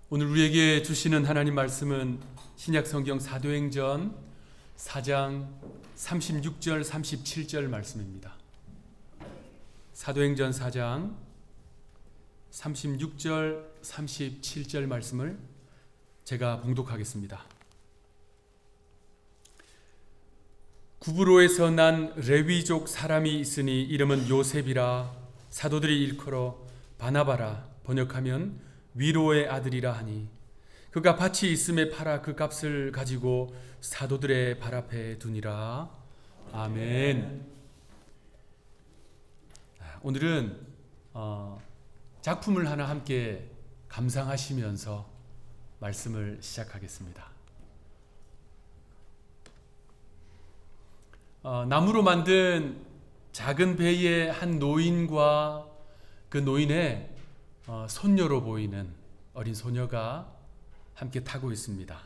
오늘 우리에게 주시는 하나님 말씀은 신약성경 사도행전 4장 36절 37절 말씀입니다. 사도행전 4장 36절 37절 말씀을 제가 봉독하겠습니다. 구브로에서 난 레위족 사람이 있으니 이름은 요셉이라, 사도들이 일컬어 바나바라, 번역하면 위로의 아들이라 하니, 그가 밭이 있음에 팔아 그 값을 가지고 사도들의 발 앞에 두니라. 아멘. 오늘은 작품을 하나 함께 감상하시면서 말씀을 시작하겠습니다. 나무로 만든 작은 배의 한 노인과 그 노인의 손녀로 보이는 어린 소녀가 함께 타고 있습니다.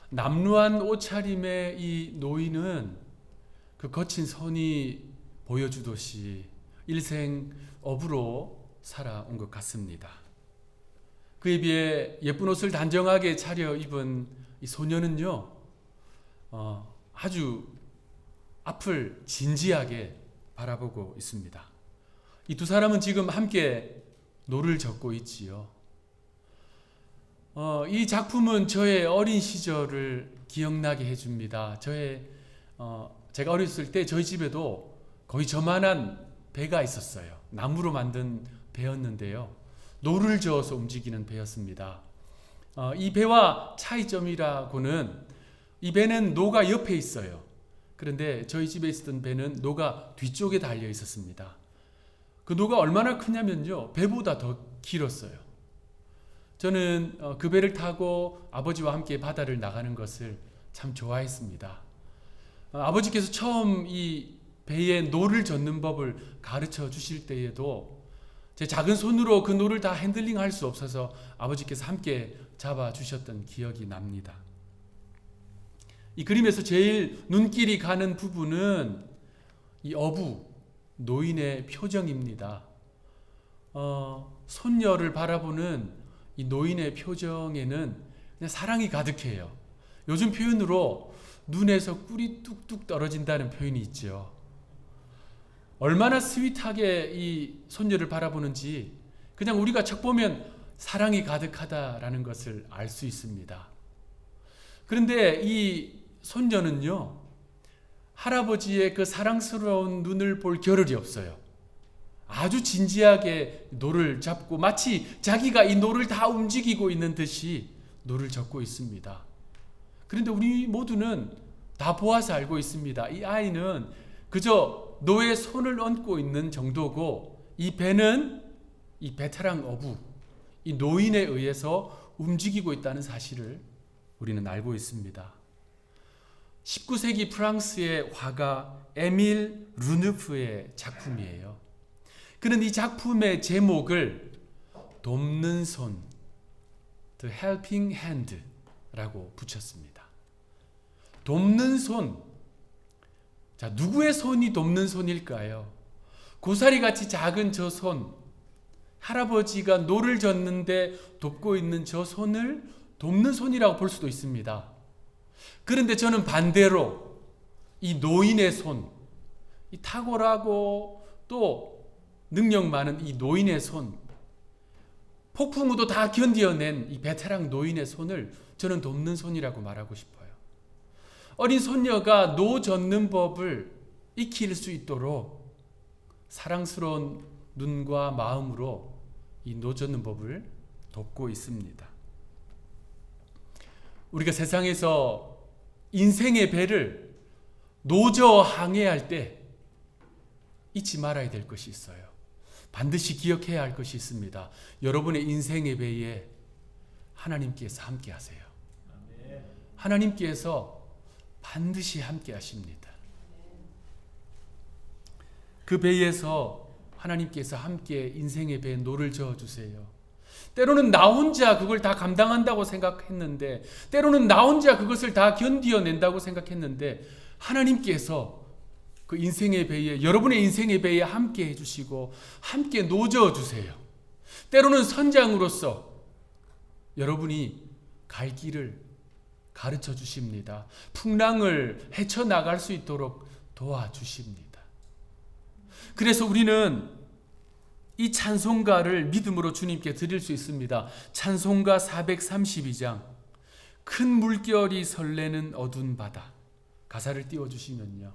남루한 옷차림의 이 노인은 그 거친 손이 보여주듯이 일생 어부로 살아온 것 같습니다. 그에 비해 예쁜 옷을 단정하게 차려입은 이 소녀는요, 아주 앞을 진지하게 바라보고 있습니다. 이 두 사람은 지금 함께 노를 젓고 있지요. 이 작품은 저의 어린 시절을 기억나게 해줍니다. 제가 어렸을 때 저희 집에도 거의 저만한 배가 있었어요. 나무로 만든 배였는데요. 노를 저어서 움직이는 배였습니다. 이 배와 차이점이라고는 이 배는 노가 옆에 있어요. 그런데 저희 집에 있었던 배는 노가 뒤쪽에 달려 있었습니다. 그 노가 얼마나 크냐면요, 배보다 더 길었어요. 저는 그 배를 타고 아버지와 함께 바다를 나가는 것을 참 좋아했습니다. 아버지께서 처음 이 배에 노를 젓는 법을 가르쳐 주실 때에도 제 작은 손으로 그 노를 다 핸들링 할 수 없어서 아버지께서 함께 잡아 주셨던 기억이 납니다. 이 그림에서 제일 눈길이 가는 부분은 이 어부 노인의 표정입니다. 손녀를 바라보는 이 노인의 표정에는 그냥 사랑이 가득해요. 요즘 표현으로 눈에서 꿀이 뚝뚝 떨어진다는 표현이 있죠. 얼마나 스윗하게 이 손녀를 바라보는지 그냥 우리가 척 보면 사랑이 가득하다라는 것을 알 수 있습니다. 그런데 이 손녀는요, 할아버지의 그 사랑스러운 눈을 볼 겨를이 없어요. 아주 진지하게 노를 잡고 마치 자기가 이 노를 다 움직이고 있는 듯이 노를 젓고 있습니다. 그런데 우리 모두는 다 보아서 알고 있습니다. 이 아이는 그저 노의 손을 얹고 있는 정도고, 이 배는 이 베테랑 어부, 이 노인에 의해서 움직이고 있다는 사실을 우리는 알고 있습니다. 19세기 프랑스의 화가 에밀 르누프의 작품이에요. 그는 이 작품의 제목을 돕는 손, The Helping Hand라고 붙였습니다. 돕는 손. 자, 누구의 손이 돕는 손일까요? 고사리같이 작은 저 손, 할아버지가 노를 젓는데 돕고 있는 저 손을 돕는 손이라고 볼 수도 있습니다. 그런데 저는 반대로 이 노인의 손, 이 탁월하고 또 능력 많은 이 노인의 손, 폭풍우도 다 견뎌낸 이 베테랑 노인의 손을 저는 돕는 손이라고 말하고 싶어요. 어린 손녀가 노 젓는 법을 익힐 수 있도록 사랑스러운 눈과 마음으로 이 노 젓는 법을 돕고 있습니다. 우리가 세상에서 인생의 배를 노저 항해할 때 잊지 말아야 될 것이 있어요. 반드시 기억해야 할 것이 있습니다. 여러분의 인생의 배에 하나님께서 함께 하세요. 하나님께서 반드시 함께 하십니다. 그 배에서 하나님께서 함께 인생의 배에 노를 저어주세요. 때로는 나 혼자 그걸 다 감당한다고 생각했는데, 때로는 나 혼자 그것을 다 견디어낸다고 생각했는데, 하나님께서 그 인생의 배에, 여러분의 인생의 배에 함께 해주시고 함께 노저어 주세요. 때로는 선장으로서 여러분이 갈 길을 가르쳐 주십니다. 풍랑을 헤쳐나갈 수 있도록 도와주십니다. 그래서 우리는 이 찬송가를 믿음으로 주님께 드릴 수 있습니다. 찬송가 432장 큰 물결이 설레는 어두운 바다. 가사를 띄워주시면요.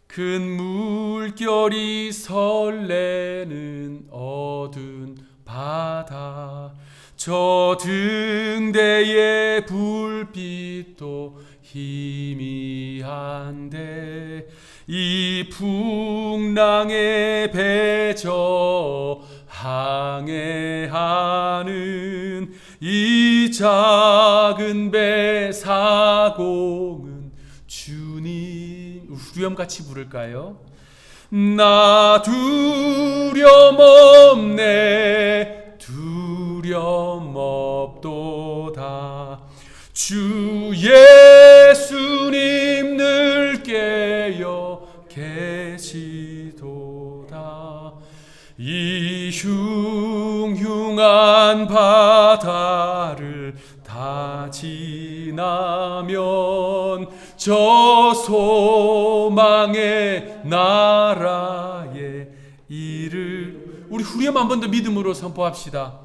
큰 물결이 설레는 어두운 바다, 저 등대의 불빛도 희미한데 이 풍랑에 배저 항해하는 이 작은 배 사공은 주님, 후렴같이 부를까요? 나 두려움 없네, 두려움 없도다. 주 예수님 늘 깨어 계시도다. 이 흉흉한 바다를 다 지나면 저 소망의 나라에 이를, 우리 후렴 한 번 더 믿음으로 선포합시다.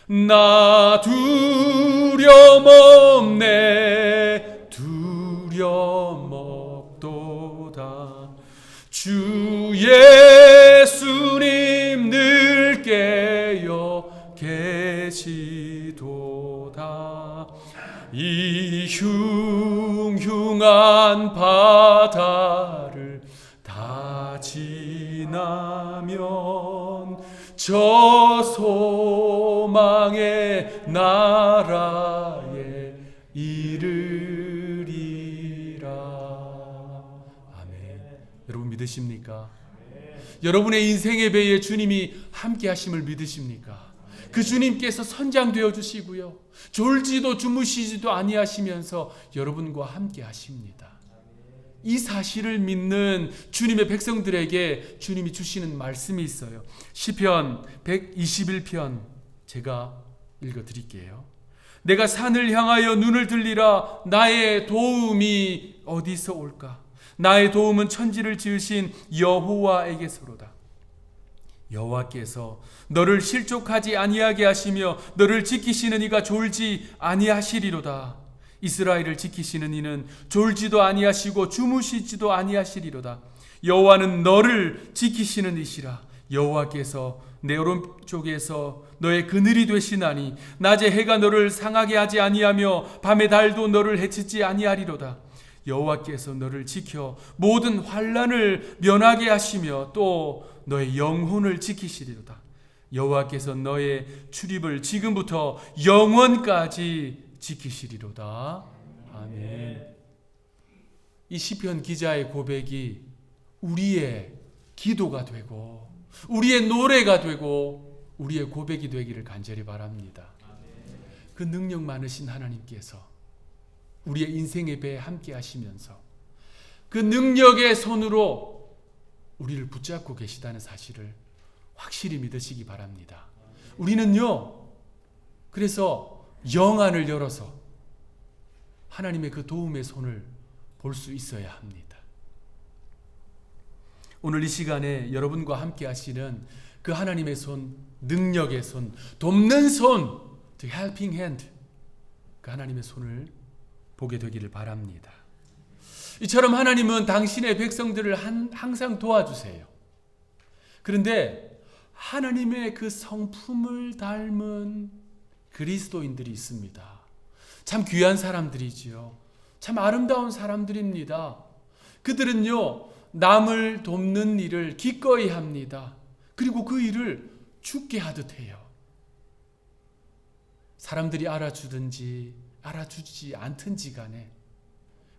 나 두려움 없네, 두려움 없도다. 주 예수님 늘 깨어 계시도다. 이 흉흉한 바다를 다 지나면 저 소망의 나라에 이르리라. 아멘. 여러분 믿으십니까? 여러분의 인생의 배에 주님이 함께 하심을 믿으십니까? 그 주님께서 선장되어 주시고요, 졸지도 주무시지도 아니하시면서 여러분과 함께 하십니다. 이 사실을 믿는 주님의 백성들에게 주님이 주시는 말씀이 있어요. 시편 121편 제가 읽어드릴게요. 내가 산을 향하여 눈을 들리라. 나의 도움이 어디서 올까? 나의 도움은 천지를 지으신 여호와에게서로다. 여호와께서 너를 실족하지 아니하게 하시며 너를 지키시는 이가 졸지 아니하시리로다. 이스라엘을 지키시는 이는 졸지도 아니하시고 주무시지도 아니하시리로다. 여호와는 너를 지키시는 이시라. 여호와께서 내 오른쪽에서 너의 그늘이 되시나니 낮에 해가 너를 상하게 하지 아니하며 밤의 달도 너를 해치지 아니하리로다. 여호와께서 너를 지켜 모든 환난을 면하게 하시며 또 너의 영혼을 지키시리로다. 여호와께서 너의 출입을 지금부터 영원까지 지키시리로다. 아멘. 이 시편 기자의 고백이 우리의 기도가 되고 우리의 노래가 되고 우리의 고백이 되기를 간절히 바랍니다. 그 능력 많으신 하나님께서 우리의 인생의 배에 함께 하시면서 그 능력의 손으로 우리를 붙잡고 계시다는 사실을 확실히 믿으시기 바랍니다. 우리는요, 그래서 영안을 열어서 하나님의 그 도움의 손을 볼 수 있어야 합니다. 오늘 이 시간에 여러분과 함께 하시는 그 하나님의 손, 능력의 손, 돕는 손, the helping hand, 그 하나님의 손을 보게 되기를 바랍니다. 이처럼 하나님은 당신의 백성들을 항상 도와주세요. 그런데 하나님의 그 성품을 닮은 그리스도인들이 있습니다. 참 귀한 사람들이지요. 참 아름다운 사람들입니다. 그들은요, 남을 돕는 일을 기꺼이 합니다. 그리고 그 일을 죽게 하듯 해요. 사람들이 알아주든지 알아주지 않든지 간에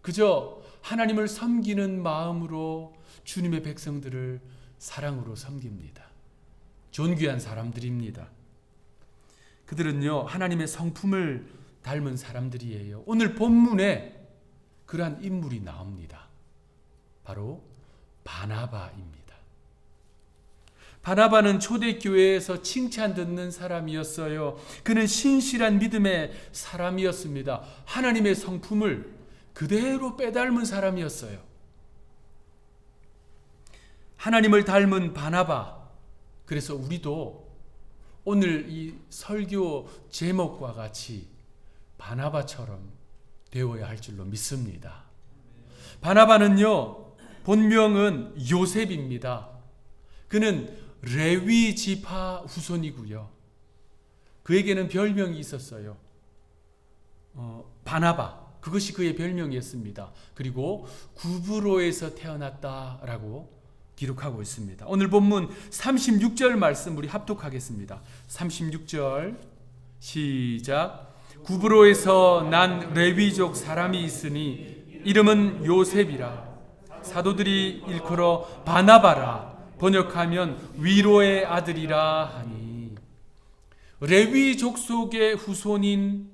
그저 하나님을 섬기는 마음으로 주님의 백성들을 사랑으로 섬깁니다. 존귀한 사람들입니다. 그들은요, 하나님의 성품을 닮은 사람들이에요. 오늘 본문에 그러한 인물이 나옵니다. 바로 바나바입니다. 바나바는 초대교회에서 칭찬 듣는 사람이었어요. 그는 신실한 믿음의 사람이었습니다. 하나님의 성품을 그대로 빼닮은 사람이었어요. 하나님을 닮은 바나바. 그래서 우리도 오늘 이 설교 제목과 같이 바나바처럼 되어야 할 줄로 믿습니다. 바나바는요, 본명은 요셉입니다. 그는 레위 지파 후손이고요. 그에게는 별명이 있었어요. 바나바. 그것이 그의 별명이었습니다. 그리고 구브로에서 태어났다라고 기록하고 있습니다. 오늘 본문 36절 말씀 우리 합독하겠습니다. 36절 시작. 구브로에서 난 레위족 사람이 있으니 이름은 요셉이라. 사도들이 일컬어 바나바라. 번역하면 위로의 아들이라 하니. 레위 족속의 후손인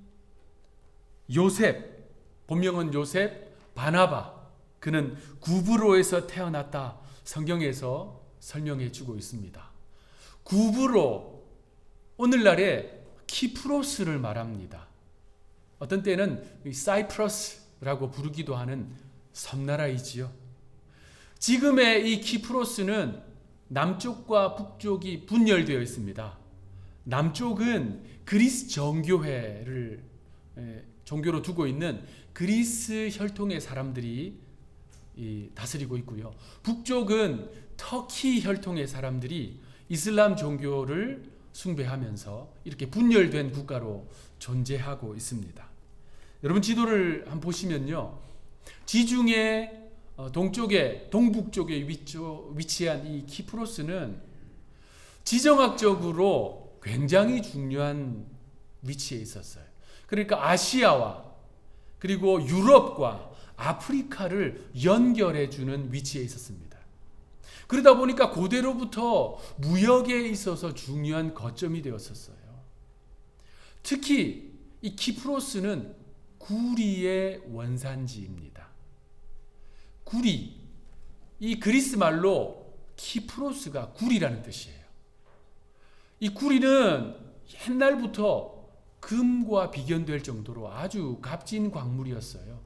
요셉, 본명은 요셉, 바나바. 그는 구브로에서 태어났다. 성경에서 설명해 주고 있습니다. 구브로, 오늘날의 키프로스를 말합니다. 어떤 때는 사이프러스라고 부르기도 하는 섬나라이지요. 지금의 이 키프로스는 남쪽과 북쪽이 분열되어 있습니다. 남쪽은 그리스 정교회를 종교로 두고 있는 그리스 혈통의 사람들이 다스리고 있고요. 북쪽은 터키 혈통의 사람들이 이슬람 종교를 숭배하면서 이렇게 분열된 국가로 존재하고 있습니다. 여러분 지도를 한번 보시면요. 지중해 동북쪽에 위치한 이 키프로스는 지정학적으로 굉장히 중요한 위치에 있었어요. 그러니까 아시아와 그리고 유럽과 아프리카를 연결해주는 위치에 있었습니다. 그러다 보니까 고대로부터 무역에 있어서 중요한 거점이 되었었어요. 특히 이 키프로스는 구리의 원산지입니다. 구리, 이 그리스 말로 키프로스가 구리라는 뜻이에요. 이 구리는 옛날부터 금과 비견될 정도로 아주 값진 광물이었어요.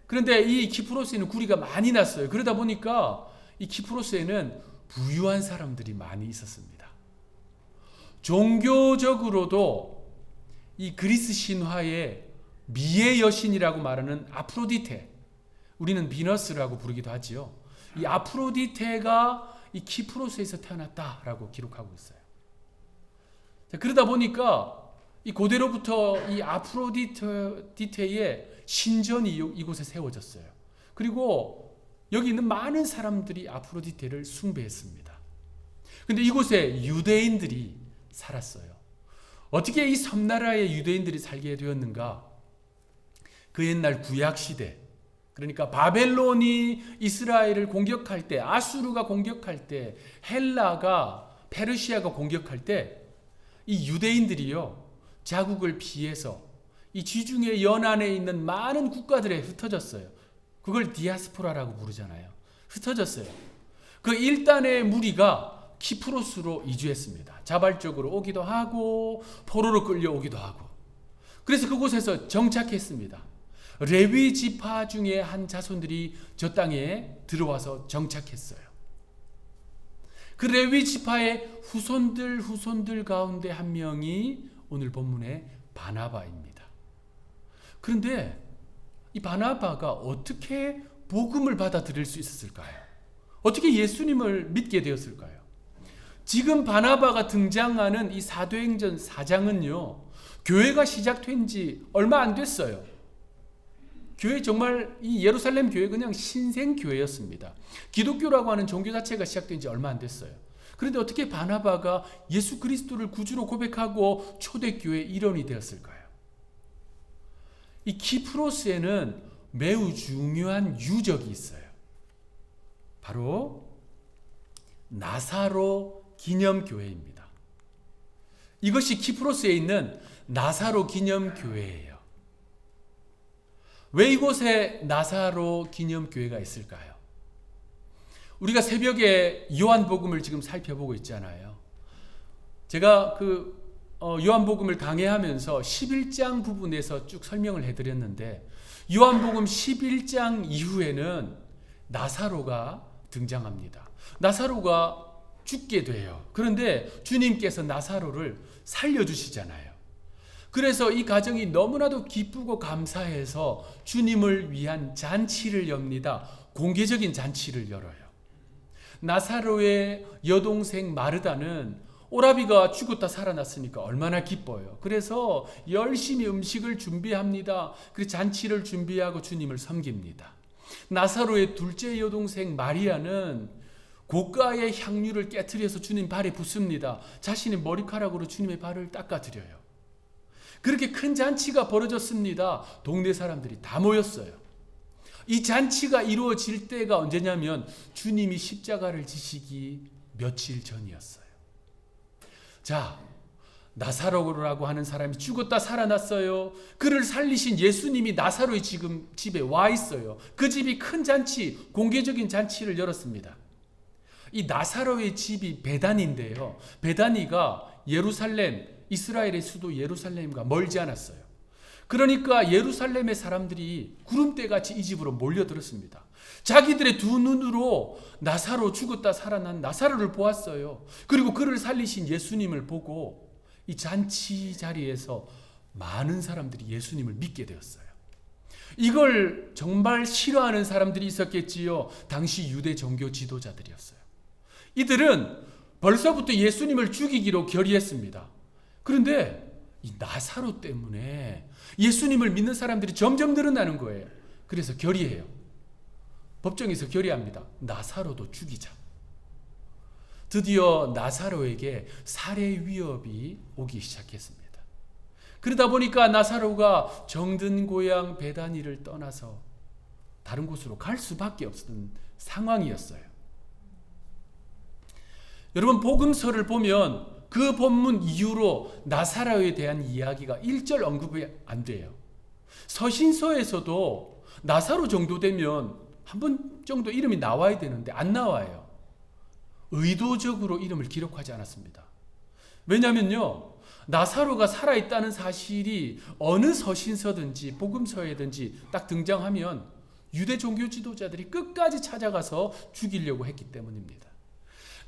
그런데 이 키프로스에는 구리가 많이 났어요. 그러다 보니까 이 키프로스에는 부유한 사람들이 많이 있었습니다. 종교적으로도 이 그리스 신화의 미의 여신이라고 말하는 아프로디테, 우리는 비너스라고 부르기도 하지요. 이 아프로디테가 이 키프로스에서 태어났다라고 기록하고 있어요. 그러다 보니까 이 고대로부터 이 아프로디테의 신전이 이곳에 세워졌어요. 그리고 여기 있는 많은 사람들이 아프로디테를 숭배했습니다. 그런데 이곳에 유대인들이 살았어요. 어떻게 이 섬나라의 유대인들이 살게 되었는가? 그 옛날 구약시대, 그러니까 바벨론이 이스라엘을 공격할 때, 아수르가 공격할 때, 헬라가, 페르시아가 공격할 때 이 유대인들이요, 자국을 피해서 이 지중해 연안에 있는 많은 국가들에 흩어졌어요. 그걸 디아스포라라고 부르잖아요. 흩어졌어요. 그 일단의 무리가 키프로스로 이주했습니다. 자발적으로 오기도 하고 포로로 끌려오기도 하고. 그래서 그곳에서 정착했습니다. 레위 지파 중에 한 자손들이 저 땅에 들어와서 정착했어요. 그 레위 지파의 후손들 가운데 한 명이 오늘 본문의 바나바입니다. 그런데 이 바나바가 어떻게 복음을 받아들일 수 있었을까요? 어떻게 예수님을 믿게 되었을까요? 지금 바나바가 등장하는 이 사도행전 4장은요, 교회가 시작된 지 얼마 안 됐어요. 교회 정말 이 예루살렘 교회 그냥 신생 교회였습니다. 기독교라고 하는 종교 자체가 시작된 지 얼마 안 됐어요. 그런데 어떻게 바나바가 예수 그리스도를 구주로 고백하고 초대교회 일원이 되었을까요? 이 키프로스에는 매우 중요한 유적이 있어요. 바로 나사로 기념교회입니다. 이것이 키프로스에 있는 나사로 기념교회예요. 왜 이곳에 나사로 기념교회가 있을까요? 우리가 새벽에 요한복음을 지금 살펴보고 있잖아요. 제가 요한복음을 강해하면서 11장 부분에서 쭉 설명을 해드렸는데, 요한복음 11장 이후에는 나사로가 등장합니다. 나사로가 죽게 돼요. 그런데 주님께서 나사로를 살려주시잖아요. 그래서 이 가정이 너무나도 기쁘고 감사해서 주님을 위한 잔치를 엽니다. 공개적인 잔치를 열어요. 나사로의 여동생 마르다는 오라비가 죽었다 살아났으니까 얼마나 기뻐요. 그래서 열심히 음식을 준비합니다. 그래서 잔치를 준비하고 주님을 섬깁니다. 나사로의 둘째 여동생 마리아는 고가의 향유를 깨트려서 주님 발에 붓습니다. 자신의 머리카락으로 주님의 발을 닦아드려요. 그렇게 큰 잔치가 벌어졌습니다. 동네 사람들이 다 모였어요. 이 잔치가 이루어질 때가 언제냐면 주님이 십자가를 지시기 며칠 전이었어요. 자, 나사로라고 하는 사람이 죽었다 살아났어요. 그를 살리신 예수님이 나사로의 지금 집에 와 있어요. 그 집이 큰 잔치, 공개적인 잔치를 열었습니다. 이 나사로의 집이 베다니인데요. 베다니가 예루살렘, 이스라엘의 수도 예루살렘과 멀지 않았어요. 그러니까 예루살렘의 사람들이 구름대같이 이 집으로 몰려들었습니다. 자기들의 두 눈으로 나사로 죽었다 살아난 나사로를 보았어요. 그리고 그를 살리신 예수님을 보고 이 잔치 자리에서 많은 사람들이 예수님을 믿게 되었어요. 이걸 정말 싫어하는 사람들이 있었겠지요. 당시 유대 종교 지도자들이었어요. 이들은 벌써부터 예수님을 죽이기로 결의했습니다. 그런데 이 나사로 때문에 예수님을 믿는 사람들이 점점 늘어나는 거예요. 그래서 결의해요. 법정에서 결의합니다. 나사로도 죽이자. 드디어 나사로에게 살해 위협이 오기 시작했습니다. 그러다 보니까 나사로가 정든 고향 베다니를 떠나서 다른 곳으로 갈 수밖에 없었던 상황이었어요. 여러분, 복음서를 보면 그 본문 이후로 나사로에 대한 이야기가 1절 언급이 안 돼요. 서신서에서도 나사로 정도 되면 한 번 정도 이름이 나와야 되는데 안 나와요. 의도적으로 이름을 기록하지 않았습니다. 왜냐면요, 나사로가 살아있다는 사실이 어느 서신서든지 복음서에든지 딱 등장하면 유대 종교 지도자들이 끝까지 찾아가서 죽이려고 했기 때문입니다.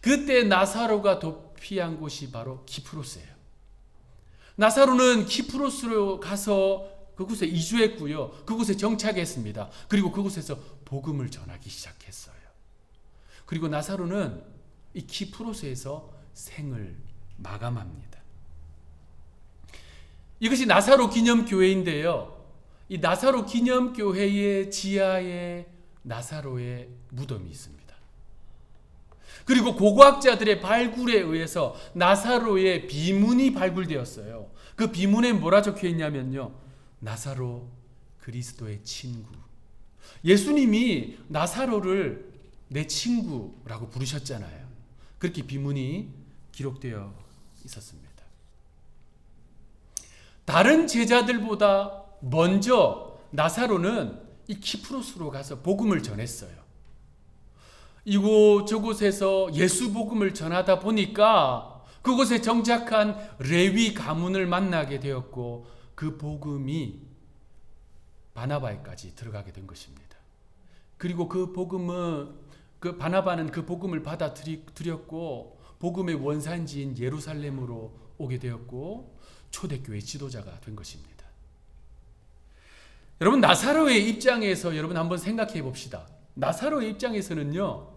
그때 나사로가 도피한 곳이 바로 키프로스예요. 나사로는 키프로스로 가서 그곳에 이주했고요. 그곳에 정착했습니다. 그리고 그곳에서 복음을 전하기 시작했어요. 그리고 나사로는 이 키프로스에서 생을 마감합니다. 이것이 나사로 기념교회인데요. 이 나사로 기념교회의 지하에 나사로의 무덤이 있습니다. 그리고 고고학자들의 발굴에 의해서 나사로의 비문이 발굴되었어요. 그 비문에 뭐라 적혀 있냐면요, 나사로 그리스도의 친구. 예수님이 나사로를 내 친구라고 부르셨잖아요. 그렇게 비문이 기록되어 있었습니다. 다른 제자들보다 먼저 나사로는 이 키프로스로 가서 복음을 전했어요. 이곳 저곳에서 예수 복음을 전하다 보니까 그곳에 정착한 레위 가문을 만나게 되었고, 그 복음이 바나바에까지 들어가게 된 것입니다. 그리고 그 복음은 바나바는 그 복음을 받아들였고 복음의 원산지인 예루살렘으로 오게 되었고 초대교회 지도자가 된 것입니다. 여러분, 나사로의 입장에서 여러분 한번 생각해 봅시다. 나사로의 입장에서는요,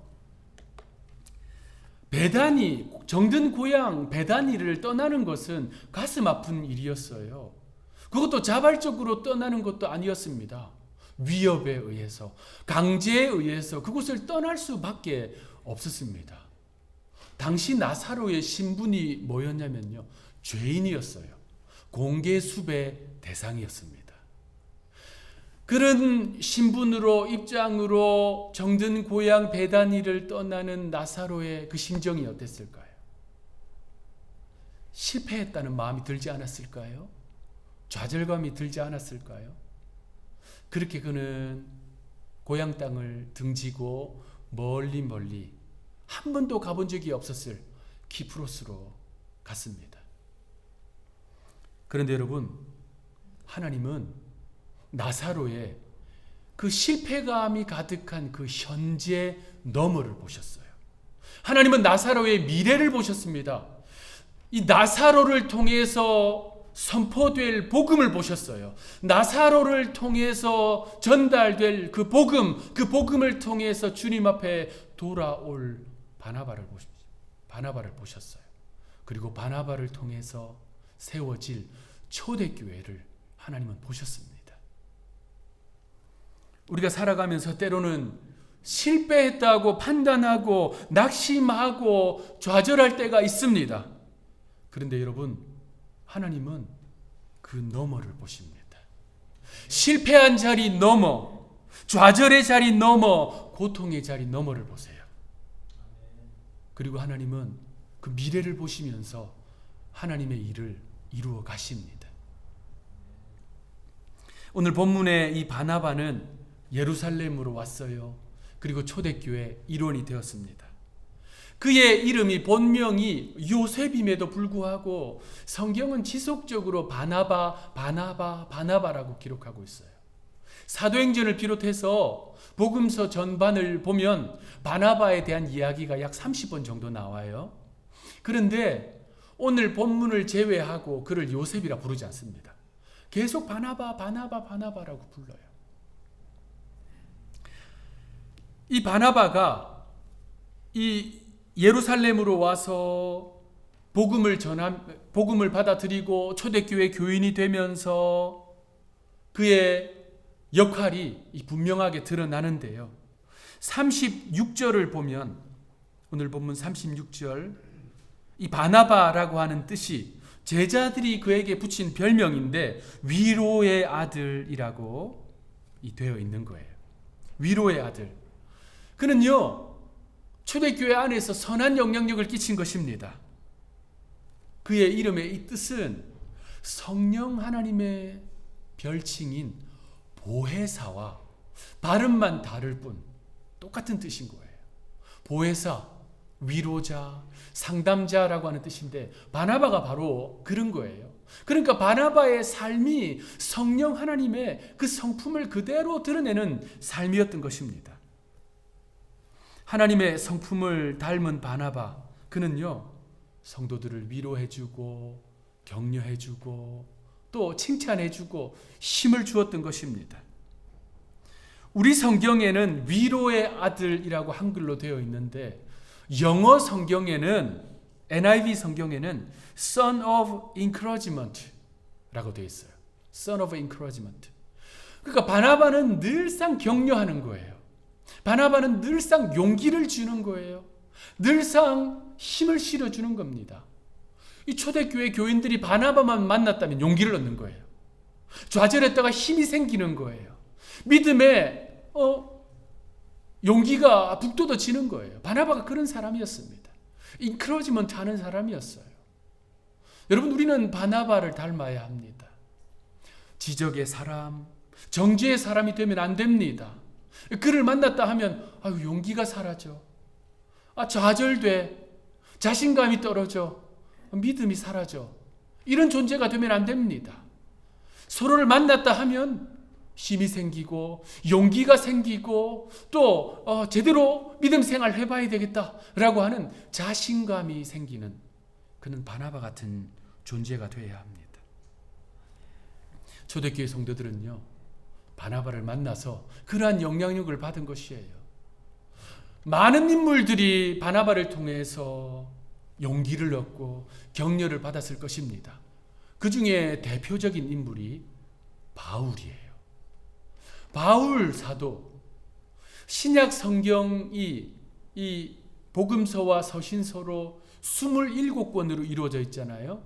베다니, 정든 고향 베다니를 떠나는 것은 가슴 아픈 일이었어요. 그것도 자발적으로 떠나는 것도 아니었습니다. 위협에 의해서, 강제에 의해서 그곳을 떠날 수밖에 없었습니다. 당시 나사로의 신분이 뭐였냐면요, 죄인이었어요. 공개 수배 대상이었습니다. 그런 신분으로, 입장으로 정든 고향 베다니를 떠나는 나사로의 그 심정이 어땠을까요? 실패했다는 마음이 들지 않았을까요? 좌절감이 들지 않았을까요? 그렇게 그는 고향 땅을 등지고 멀리 한 번도 가본 적이 없었을 키프로스로 갔습니다. 그런데 여러분, 하나님은 나사로의 그 실패감이 가득한 그 현재 너머를 보셨어요. 하나님은 나사로의 미래를 보셨습니다. 이 나사로를 통해서 선포될 복음을 보셨어요. 나사로를 통해서 전달될 그 복음을 통해서 주님 앞에 돌아올 바나바를 보셨어요. 그리고 바나바를 통해서 세워질 초대교회를 하나님은 보셨습니다. 우리가 살아가면서 때로는 실패했다고 판단하고 낙심하고 좌절할 때가 있습니다. 그런데 여러분, 하나님은 그 너머를 보십니다. 실패한 자리 너머, 좌절의 자리 너머, 고통의 자리 너머를 보세요. 그리고 하나님은 그 미래를 보시면서 하나님의 일을 이루어 가십니다. 오늘 본문의 이 바나바는 예루살렘으로 왔어요. 그리고 초대교회 일원이 되었습니다. 그의 이름이 본명이 요셉임에도 불구하고 성경은 지속적으로 바나바라고 기록하고 있어요. 사도행전을 비롯해서 복음서 전반을 보면 바나바에 대한 이야기가 약 30번 정도 나와요. 그런데 오늘 본문을 제외하고 그를 요셉이라 부르지 않습니다. 계속 바나바라고 불러요. 이 바나바가 이 예루살렘으로 와서 복음을 받아들이고 초대교회 교인이 되면서 그의 역할이 분명하게 드러나는데요. 36절을 보면, 오늘 본문 36절, 이 바나바라고 하는 뜻이 제자들이 그에게 붙인 별명인데 위로의 아들이라고 되어 있는 거예요. 위로의 아들. 그는요, 초대교회 안에서 선한 영향력을 끼친 것입니다. 그의 이름의 이 뜻은 성령 하나님의 별칭인 보혜사와 발음만 다를 뿐 똑같은 뜻인 거예요. 보혜사, 위로자, 상담자라고 하는 뜻인데 바나바가 바로 그런 거예요. 그러니까 바나바의 삶이 성령 하나님의 그 성품을 그대로 드러내는 삶이었던 것입니다. 하나님의 성품을 닮은 바나바, 그는요, 성도들을 위로해주고 격려해주고 또 칭찬해주고 힘을 주었던 것입니다. 우리 성경에는 위로의 아들이라고 한글로 되어 있는데 영어 성경에는, NIV 성경에는 Son of Encouragement 라고 되어 있어요. Son of Encouragement. 그러니까 바나바는 늘상 격려하는 거예요. 바나바는 늘상 용기를 주는 거예요. 늘상 힘을 실어주는 겁니다. 이 초대교회 교인들이 바나바만 만났다면 용기를 얻는 거예요. 좌절했다가 힘이 생기는 거예요. 믿음에 용기가 북돋아지는 거예요. 바나바가 그런 사람이었습니다. 인크로지먼트 하는 사람이었어요. 여러분, 우리는 바나바를 닮아야 합니다. 지적의 사람, 정죄의 사람이 되면 안 됩니다. 그를 만났다 하면 용기가 사라져. 좌절돼. 자신감이 떨어져. 믿음이 사라져. 이런 존재가 되면 안 됩니다. 서로를 만났다 하면 힘이 생기고 용기가 생기고 또 제대로 믿음 생활 해봐야 되겠다라고 하는 자신감이 생기는 그는 바나바 같은 존재가 되어야 합니다. 초대교회 성도들은요, 바나바를 만나서 그러한 영향력을 받은 것이에요. 많은 인물들이 바나바를 통해서 용기를 얻고 격려를 받았을 것입니다. 그 중에 대표적인 인물이 바울이에요. 바울 사도, 신약 성경이 이 복음서와 서신서로 27권으로 이루어져 있잖아요.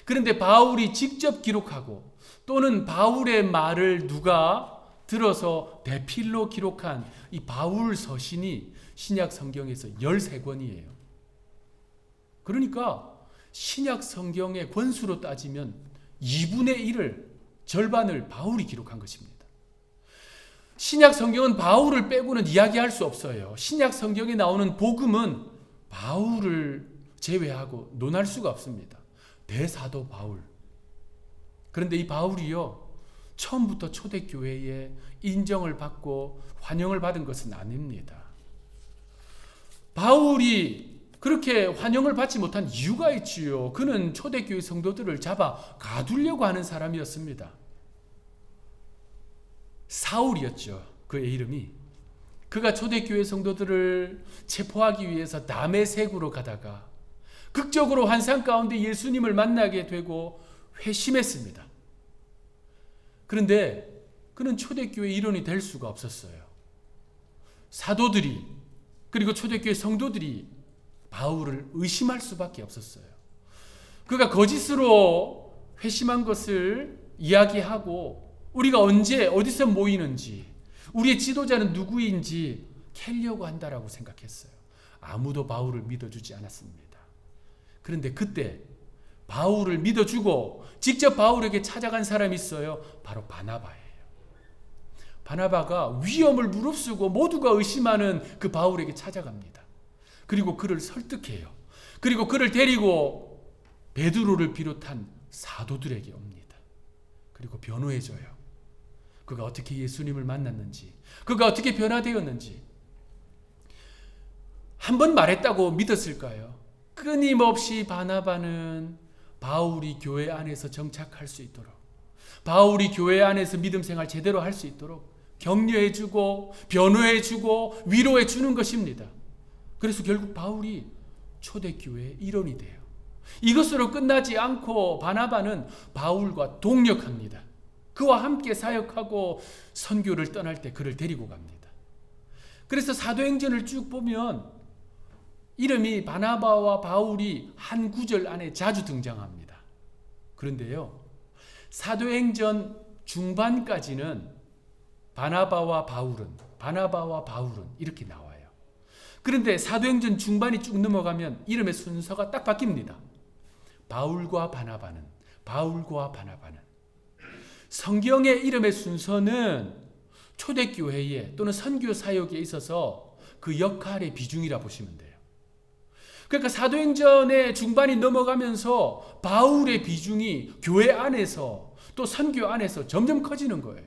그런데 바울이 직접 기록하고 또는 바울의 말을 누가 들어서 대필로 기록한 이 바울 서신이 신약 성경에서 13권이에요. 그러니까 신약 성경의 권수로 따지면 2분의 1을, 절반을 바울이 기록한 것입니다. 신약 성경은 바울을 빼고는 이야기할 수 없어요. 신약 성경에 나오는 복음은 바울을 제외하고 논할 수가 없습니다. 대사도 바울. 그런데 이 바울이요, 처음부터 초대교회에 인정을 받고 환영을 받은 것은 아닙니다. 바울이 그렇게 환영을 받지 못한 이유가 있지요. 그는 초대교회 성도들을 잡아 가두려고 하는 사람이었습니다. 사울이었죠. 그의 이름이. 그가 초대교회 성도들을 체포하기 위해서 다메섹으로 가다가 극적으로 환상 가운데 예수님을 만나게 되고 회심했습니다. 그런데 그는 초대교회 일원이 될 수가 없었어요. 사도들이, 그리고 초대교회 성도들이 바울을 의심할 수밖에 없었어요. 그가 거짓으로 회심한 것을 이야기하고 우리가 언제 어디서 모이는지, 우리의 지도자는 누구인지 캐려고 한다라고 생각했어요. 아무도 바울을 믿어주지 않았습니다. 그런데 그때 바울을 믿어주고 직접 바울에게 찾아간 사람이 있어요. 바로 바나바예요. 바나바가 위험을 무릅쓰고 모두가 의심하는 그 바울에게 찾아갑니다. 그리고 그를 설득해요. 그리고 그를 데리고 베드로를 비롯한 사도들에게 옵니다. 그리고 변호해줘요. 그가 어떻게 예수님을 만났는지, 그가 어떻게 변화되었는지. 한 번 말했다고 믿었을까요? 끊임없이 바나바는 바울이 교회 안에서 정착할 수 있도록, 바울이 교회 안에서 믿음 생활 제대로 할 수 있도록 격려해주고 변호해주고 위로해주는 것입니다. 그래서 결국 바울이 초대교회의 일원이 돼요. 이것으로 끝나지 않고 바나바는 바울과 동력합니다. 그와 함께 사역하고 선교를 떠날 때 그를 데리고 갑니다. 그래서 사도행전을 쭉 보면 이름이 바나바와 바울이 한 구절 안에 자주 등장합니다. 그런데요, 사도행전 중반까지는 바나바와 바울은 이렇게 나와요. 그런데 사도행전 중반이 쭉 넘어가면 이름의 순서가 딱 바뀝니다. 바울과 바나바는. 성경의 이름의 순서는 초대교회에 또는 선교 사역에 있어서 그 역할의 비중이라 보시면 돼요. 그러니까 사도행전의 중반이 넘어가면서 바울의 비중이 교회 안에서 또 선교 안에서 점점 커지는 거예요.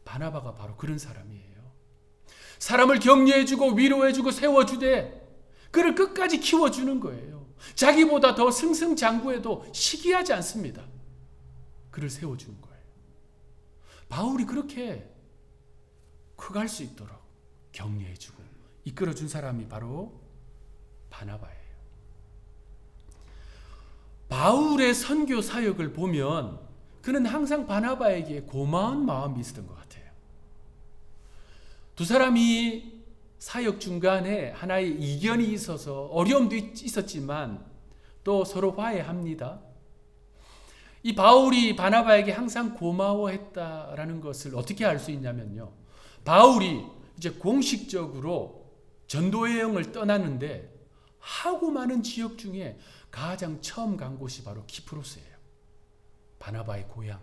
바나바가 바로 그런 사람이에요. 사람을 격려해주고 위로해주고 세워주되 그를 끝까지 키워주는 거예요. 자기보다 더 승승장구해도 시기하지 않습니다. 그를 세워주는 거예요. 바울이 그렇게 커갈 수 있도록 격려해주고 이끌어준 사람이 바로 바나바예요. 바울의 선교 사역을 보면 그는 항상 바나바에게 고마운 마음이 있었던 것 같아요. 두 사람이 사역 중간에 하나의 이견이 있어서 어려움도 있었지만 또 서로 화해합니다. 이 바울이 바나바에게 항상 고마워했다라는 것을 어떻게 알 수 있냐면요. 바울이 이제 공식적으로 전도 여행을 떠나는데 하고 많은 지역 중에 가장 처음 간 곳이 바로 키프로스예요. 바나바의 고향.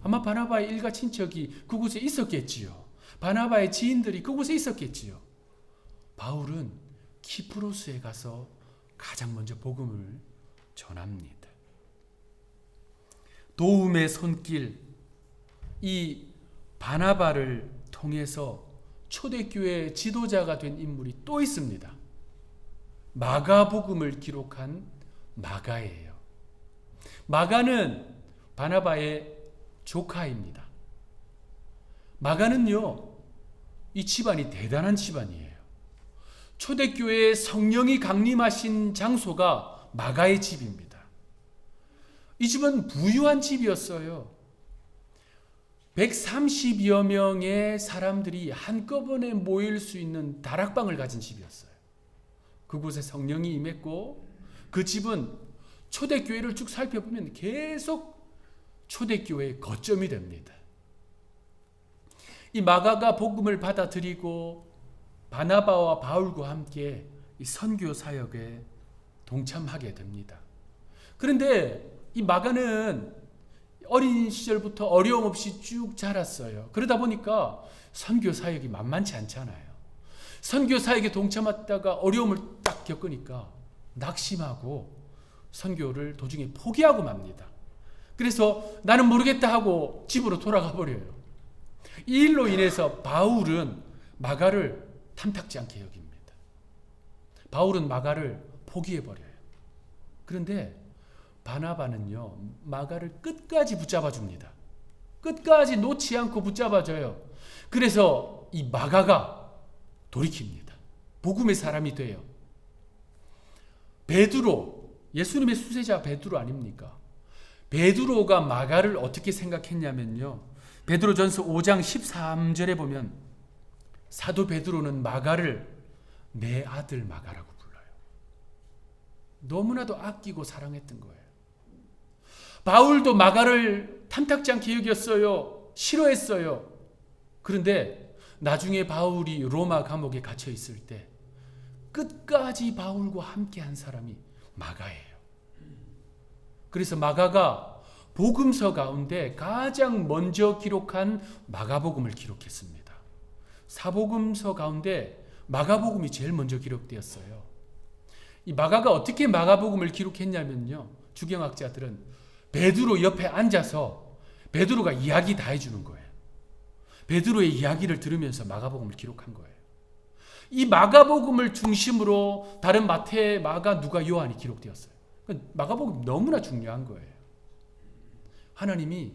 아마 바나바의 일가 친척이 그곳에 있었겠지요. 바나바의 지인들이 그곳에 있었겠지요. 바울은 키프로스에 가서 가장 먼저 복음을 전합니다. 도움의 손길, 이 바나바를 통해서 초대교회 지도자가 된 인물이 또 있습니다. 마가복음을 기록한 마가예요. 마가는 바나바의 조카입니다. 마가는요, 이 집안이 대단한 집안이에요. 초대교회에 성령이 강림하신 장소가 마가의 집입니다. 이 집은 부유한 집이었어요. 130여 명의 사람들이 한꺼번에 모일 수 있는 다락방을 가진 집이었어요. 그곳에 성령이 임했고 그 집은 초대교회를 쭉 살펴보면 계속 초대교회의 거점이 됩니다. 이 마가가 복음을 받아들이고 바나바와 바울과 함께 이 선교 사역에 동참하게 됩니다. 그런데 이 마가는 어린 시절부터 어려움 없이 쭉 자랐어요. 그러다 보니까 선교 사역이 만만치 않잖아요. 선교 사역에 동참하다가 어려움을 딱 겪으니까 낙심하고 선교를 도중에 포기하고 맙니다. 그래서 나는 모르겠다 하고 집으로 돌아가 버려요. 이 일로 인해서 바울은 마가를 탐탁지 않게 여깁니다. 바울은 마가를 포기해 버려요. 그런데 바나바는요, 마가를 끝까지 붙잡아 줍니다. 끝까지 놓지 않고 붙잡아줘요. 그래서 이 마가가 돌이킵니다. 복음의 사람이 돼요. 베드로, 예수님의 수제자 베드로 아닙니까? 베드로가 마가를 어떻게 생각했냐면요, 베드로전서 5장 13절에 보면 사도 베드로는 마가를 내 아들 마가라고 불러요. 너무나도 아끼고 사랑했던 거예요. 바울도 마가를 탐탁지 않게 여겼어요. 싫어했어요. 그런데 나중에 바울이 로마 감옥에 갇혀 있을 때 끝까지 바울과 함께 한 사람이 마가예요. 그래서 마가가 복음서 가운데 가장 먼저 기록한 마가복음을 기록했습니다. 사복음서 가운데 마가복음이 제일 먼저 기록되었어요. 이 마가가 어떻게 마가복음을 기록했냐면요, 주경학자들은 베드로 옆에 앉아서 베드로가 이야기 다 해주는 거예요. 베드로의 이야기를 들으면서 마가복음을 기록한 거예요. 이 마가복음을 중심으로 다른 마태, 마가, 누가, 요한이 기록되었어요. 마가복음 너무나 중요한 거예요. 하나님이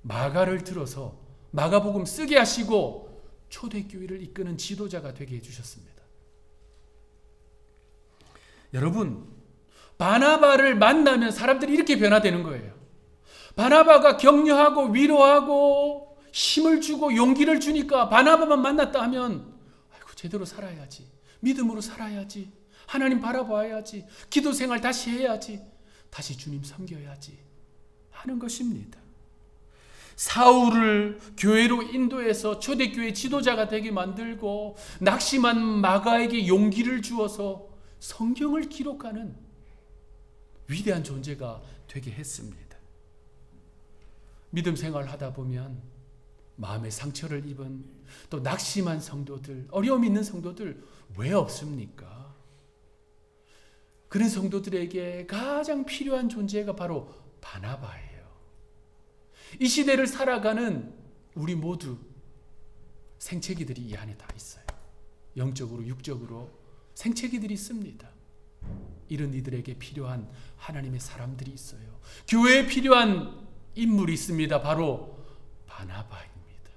마가를 들어서 마가복음 쓰게 하시고 초대교회를 이끄는 지도자가 되게 해주셨습니다. 여러분, 바나바를 만나면 사람들이 이렇게 변화되는 거예요. 바나바가 격려하고 위로하고 힘을 주고 용기를 주니까 바나바만 만났다 하면 아이고, 제대로 살아야지, 믿음으로 살아야지, 하나님 바라봐야지, 기도 생활 다시 해야지, 다시 주님 섬겨야지 하는 것입니다. 사울을 교회로 인도해서 초대교회 지도자가 되게 만들고 낙심한 마가에게 용기를 주어서 성경을 기록하는 위대한 존재가 되게 했습니다. 믿음 생활을 하다 보면 마음의 상처를 입은 또 낙심한 성도들, 어려움 있는 성도들 왜 없습니까? 그런 성도들에게 가장 필요한 존재가 바로 바나바예요. 이 시대를 살아가는 우리 모두 생채기들이 이 안에 다 있어요. 영적으로 육적으로 생채기들이 있습니다. 이런 이들에게 필요한 하나님의 사람들이 있어요. 교회에 필요한 인물이 있습니다. 바로 바나바입니다.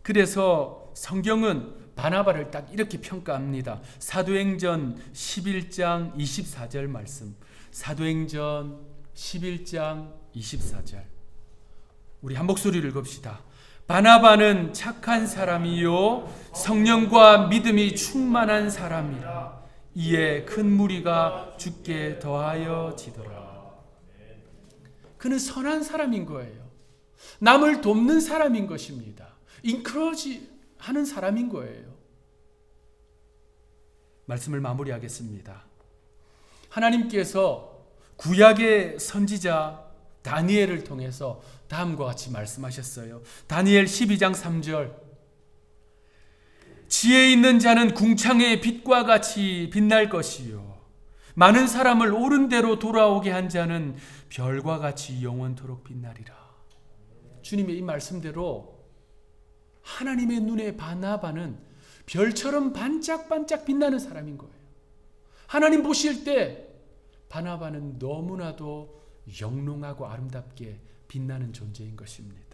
그래서 성경은 바나바를 딱 이렇게 평가합니다. 사도행전 11장 24절 말씀. 사도행전 11장 24절. 우리 한 목소리를 읽읍시다. 바나바는 착한 사람이요 성령과 믿음이 충만한 사람이라. 이에 큰 무리가 주께 더하여 지더라. 그는 선한 사람인 거예요. 남을 돕는 사람인 것입니다. 인크로지 하는 사람인 거예요. 말씀을 마무리하겠습니다. 하나님께서 구약의 선지자 다니엘을 통해서 다음과 같이 말씀하셨어요. 다니엘 12장 3절. 지혜 있는 자는 궁창의 빛과 같이 빛날 것이요 많은 사람을 옳은 대로 돌아오게 한 자는 별과 같이 영원토록 빛나리라. 주님의 이 말씀대로 하나님의 눈에 바나바는 별처럼 반짝반짝 빛나는 사람인 거예요. 하나님 보실 때 바나바는 너무나도 영롱하고 아름답게 빛나는 존재인 것입니다.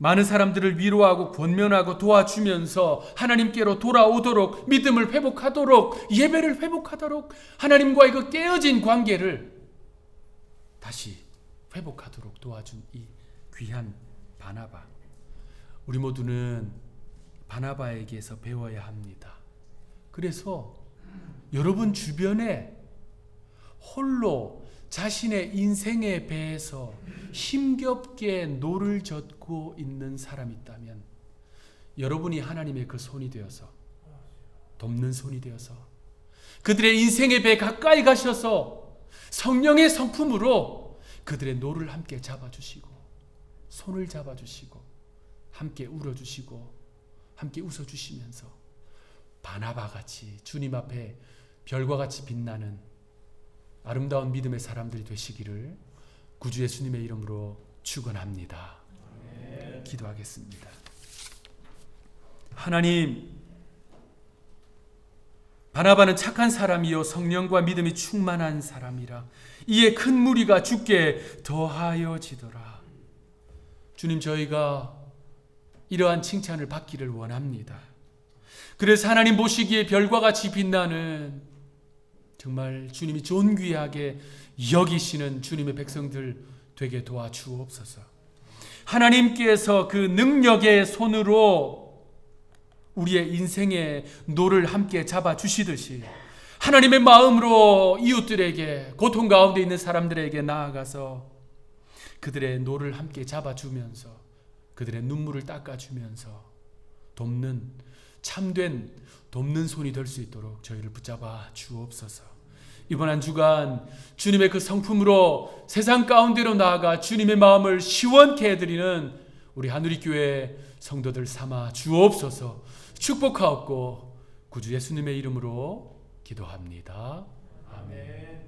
많은 사람들을 위로하고 권면하고 도와주면서 하나님께로 돌아오도록, 믿음을 회복하도록, 예배를 회복하도록, 하나님과의 그 깨어진 관계를 다시 회복하도록 도와준 이 귀한 바나바. 우리 모두는 바나바에게서 배워야 합니다. 그래서 여러분 주변에 홀로 자신의 인생의 배에서 힘겹게 노를 젓고 있는 사람이 있다면 여러분이 하나님의 그 손이 되어서, 돕는 손이 되어서 그들의 인생의 배 가까이 가셔서 성령의 성품으로 그들의 노를 함께 잡아주시고 손을 잡아주시고 함께 울어주시고 함께 웃어주시면서 바나바같이 주님 앞에 별과 같이 빛나는 아름다운 믿음의 사람들이 되시기를 구주 예수님의 이름으로 축원합니다. 기도하겠습니다. 하나님, 바나바는 착한 사람이요 성령과 믿음이 충만한 사람이라 이에 큰 무리가 주께 더하여지더라. 주님, 저희가 이러한 칭찬을 받기를 원합니다. 그래서 하나님 보시기에 별과 같이 빛나는 정말 주님이 존귀하게 여기시는 주님의 백성들 되게 도와주옵소서. 하나님께서 그 능력의 손으로 우리의 인생의 노를 함께 잡아주시듯이 하나님의 마음으로 이웃들에게, 고통 가운데 있는 사람들에게 나아가서 그들의 노를 함께 잡아주면서 그들의 눈물을 닦아주면서 돕는, 참된 돕는 손이 될 수 있도록 저희를 붙잡아 주옵소서. 이번 한 주간 주님의 그 성품으로 세상 가운데로 나아가 주님의 마음을 시원케 해드리는 우리 하누리교회 성도들 삼아 주옵소서. 축복하옵고 구주 예수님의 이름으로 기도합니다. 아멘.